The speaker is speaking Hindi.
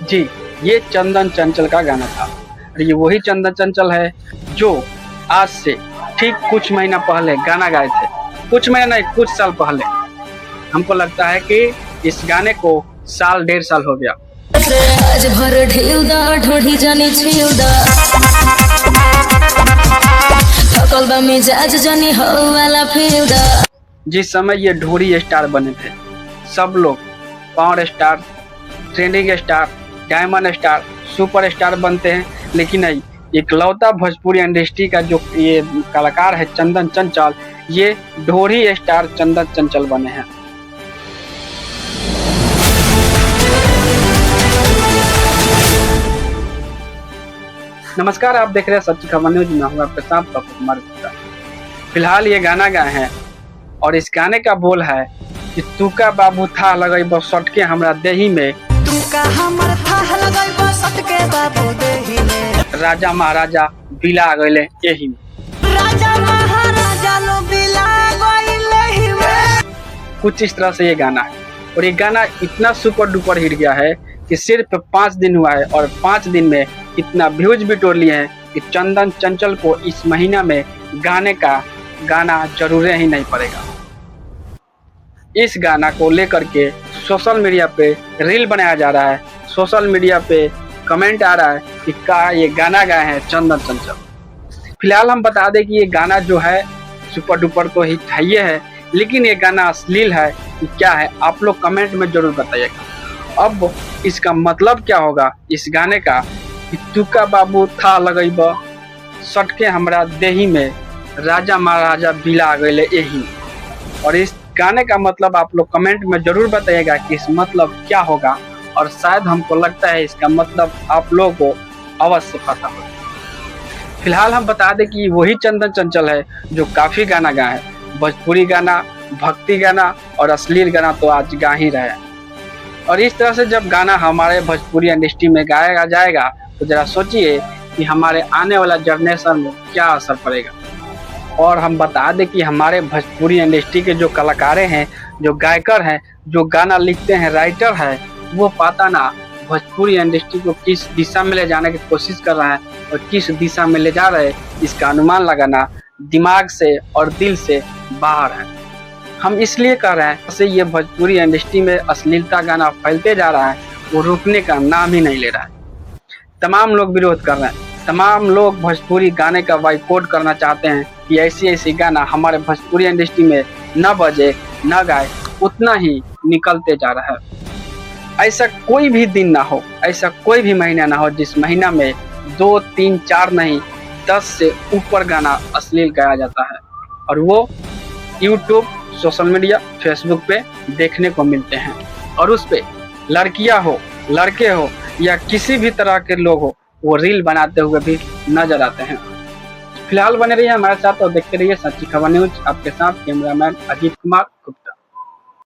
जी, ये चंदन चंचल का गाना था और ये वही चंदन चंचल है जो आज से ठीक कुछ महीना पहले गाना गाए थे। कुछ महीना नहीं, कुछ साल पहले। हमको लगता है कि इस गाने को साल 1.5 साल हो गया। आज भर ढेउदा ढोढ़ी जानी छिउदा थकल बा मिजाज जानी हो वाला फिउदा। जिस समय ये ढोरी स्टार बने थे, सब लोग power star, trending star, diamond star, super star बनते हैं, लेकिन नहीं, इकलौता भोजपुरी इंडस्ट्री का जो ये कलाकार है चंदन चंचल, ये ढोरी स्टार चंदन चंचल बने हैं। नमस्कार, आप देख रहे हैं सच्ची खबर न्यूज में। हूँ आपके साथ पप्पू कुमार गुप्ता। फिलहाल ये गाना गाए हैं और इस गाने का बोल है कि तू का बाबू था लगई बस सटके हमरा देही में, राजा महाराजा बिला गए यही में। कुछ इस तरह से ये गाना है और ये गाना इतना सुपर डुपर हिट गया है कि सिर्फ 5 दिन हुआ है और 5 दिन में इतना व्यूज भी टोर लिए हैं कि चंदन चंचल को इस महीना में गाना जरूर ही नहीं पड़ेगा। इस गाना को लेकर के सोशल मीडिया पे रील बनाया जा रहा है, सोशल मीडिया पे कमेंट आ रहा है कि का ये गाना गाए हैं चंदन चंचल। फिलहाल हम बता दें कि ये गाना जो है सुपर डुपर तो हिट है, लेकिन ये गाना अश्लील है कि क्या है, आप लोग कमेंट में जरूर बताइएगा। अब इसका मतलब क्या होगा इस गाने का कि तुका बाबू था लगैब सटके हमरा देही में, राजा महाराजा बिला गए यही। और इस गाने का मतलब आप लोग कमेंट में जरूर बताइएगा कि इस मतलब क्या होगा, और शायद हमको लगता है इसका मतलब आप लोगों को अवश्य पता होगा। फिलहाल हम बता दें कि वही चंदन चंचल है जो काफ़ी गाना गाए हैं, भोजपुरी गाना, भक्ति गाना और अश्लील गाना तो आज गा ही रहे हैं। और इस तरह से जब गाना हमारे भोजपुरी इंडस्ट्री में गाया जाएगा तो जरा सोचिए कि हमारे आने वाला जनरेशन में क्या असर पड़ेगा। और हम बता दें कि हमारे भोजपुरी इंडस्ट्री के जो कलाकारें हैं, जो गायकर हैं, जो गाना लिखते हैं, राइटर हैं, वो पता ना भोजपुरी इंडस्ट्री को किस दिशा में ले जाने की कोशिश कर रहे हैं और किस दिशा में ले जा रहे हैं, इसका अनुमान लगाना दिमाग से और दिल से बाहर है। हम इसलिए कह रहे हैं जैसे ये भोजपुरी इंडस्ट्री में अश्लीलता गाना फैलते जा रहा है, वो रुकने का नाम ही नहीं ले रहा है। तमाम लोग विरोध कर रहे हैं, तमाम लोग भोजपुरी गाने का बाइकआउट करना चाहते हैं कि ऐसी गाना हमारे भोजपुरी इंडस्ट्री में न बजे न गाए, उतना ही निकलते जा रहा है। ऐसा कोई भी दिन ना हो, ऐसा कोई भी महीना ना हो जिस महीना में 2, 3, 4 नहीं 10 से ऊपर गाना अश्लील गाया जाता है, और वो यूट्यूब, सोशल मीडिया, फेसबुक पे देखने को मिलते हैं। और उस पे लड़कियां हो, लड़के हो या किसी भी तरह के लोग हो, वो रील बनाते हुए भी नजर आते हैं। फिलहाल बने रहिए हमारे साथ और देखते रहिए सच्ची खबर न्यूज। आपके साथ कैमरामैन अजीत कुमार गुप्ता।